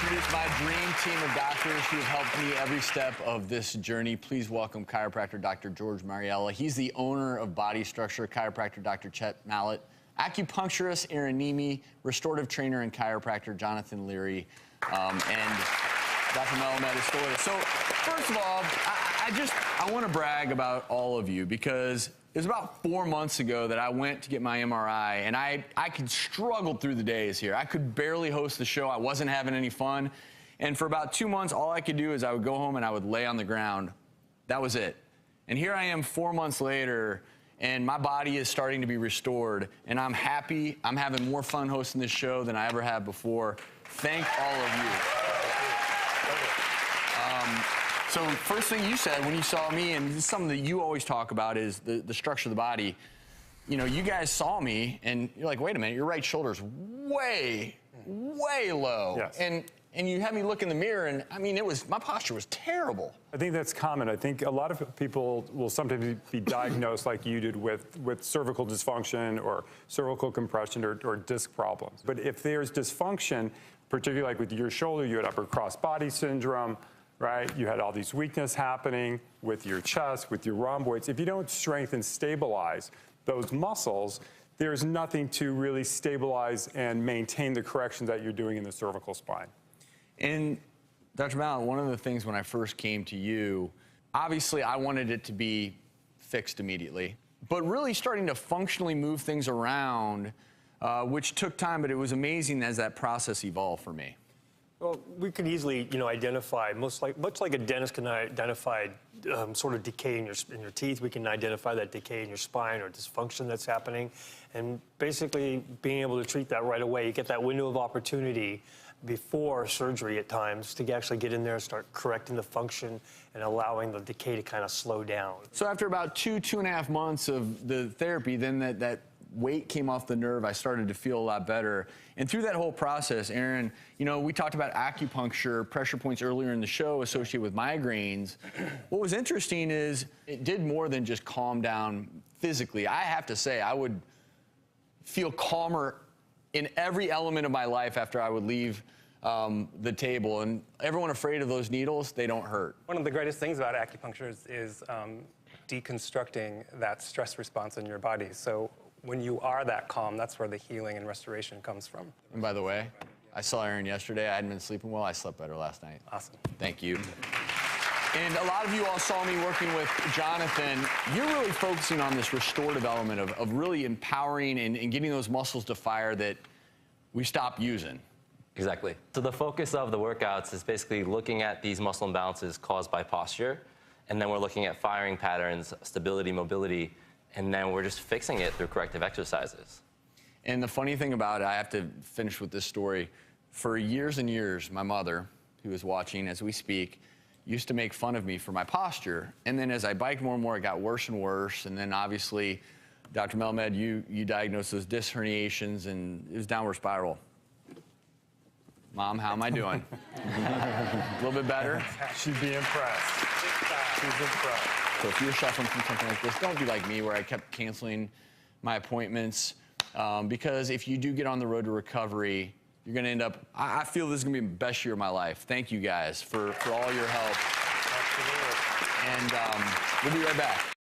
introduce my dream team of doctors who have helped me every step of this journey. Please welcome chiropractor Dr. George Mariella. He's the owner of Body Structure, chiropractor Dr. Chett Mallett, acupuncturist Aaron Nemi, restorative trainer and chiropractor Jonathan Leary, and Dr. Mallett is still with us. So, first of all, I want to brag about all of you because it was about 4 months ago that I went to get my MRI, and I could struggle through the days here. I could barely host the show. I wasn't having any fun. And for about 2 months, all I could do is I would go home and I would lay on the ground. That was it. And here I am 4 months later, and my body is starting to be restored, and I'm happy. I'm having more fun hosting this show than I ever have before. Thank all of you. So first thing you said when you saw me, and this is something that you always talk about, is the structure of the body. You know, you guys saw me, and you're like, wait a minute, your right shoulder's way, way low. Yes. And you had me look in the mirror, and I mean, my posture was terrible. I think that's common. I think a lot of people will sometimes be diagnosed like you did with cervical dysfunction or cervical compression or disc problems. But if there's dysfunction, particularly like with your shoulder, you had upper cross-body syndrome, right? You had all these weakness happening with your chest, with your rhomboids. If you don't strengthen, stabilize those muscles, there's nothing to really stabilize and maintain the corrections that you're doing in the cervical spine. And Dr. Mallett, one of the things when I first came to you, obviously I wanted it to be fixed immediately, but really starting to functionally move things around, which took time, but it was amazing as that process evolved for me. Well, we could easily, identify, much like a dentist can identify sort of decay in your teeth, we can identify that decay in your spine or dysfunction that's happening. And basically being able to treat that right away, you get that window of opportunity before surgery at times to actually get in there and start correcting the function and allowing the decay to kind of slow down. So after about 2.5 months of the therapy, then that weight came off the nerve, I started to feel a lot better. And through that whole process, Aaron, we talked about acupuncture, pressure points earlier in the show associated with migraines. What was interesting is it did more than just calm down physically. I have to say, I would feel calmer in every element of my life after I would leave the table. And everyone afraid of those needles, they don't hurt. One of the greatest things about acupuncture is deconstructing that stress response in your body. So when you are that calm, that's where the healing and restoration comes from. And by the way, I saw Aaron yesterday. I hadn't been sleeping well. I slept better last night. Awesome. Thank you. And a lot of you all saw me working with Jonathan. You're really focusing on this restorative element of really empowering and getting those muscles to fire that we stopped using. Exactly. So the focus of the workouts is basically looking at these muscle imbalances caused by posture, and then we're looking at firing patterns, stability, mobility, and then we're just fixing it through corrective exercises. And the funny thing about it, I have to finish with this story. For years and years, my mother, who is watching as we speak, used to make fun of me for my posture. And then as I biked more and more, it got worse and worse. And then obviously, Dr. Mallett, you diagnosed those disc herniations, and it was downward spiral. Mom, how am I doing? A little bit better? She'd be impressed. She's impressed. So if you're suffering from something like this, don't be like me where I kept canceling my appointments. Because if you do get on the road to recovery, you're going to end up, I feel this is going to be the best year of my life. Thank you guys for all your help. Absolutely. And we'll be right back.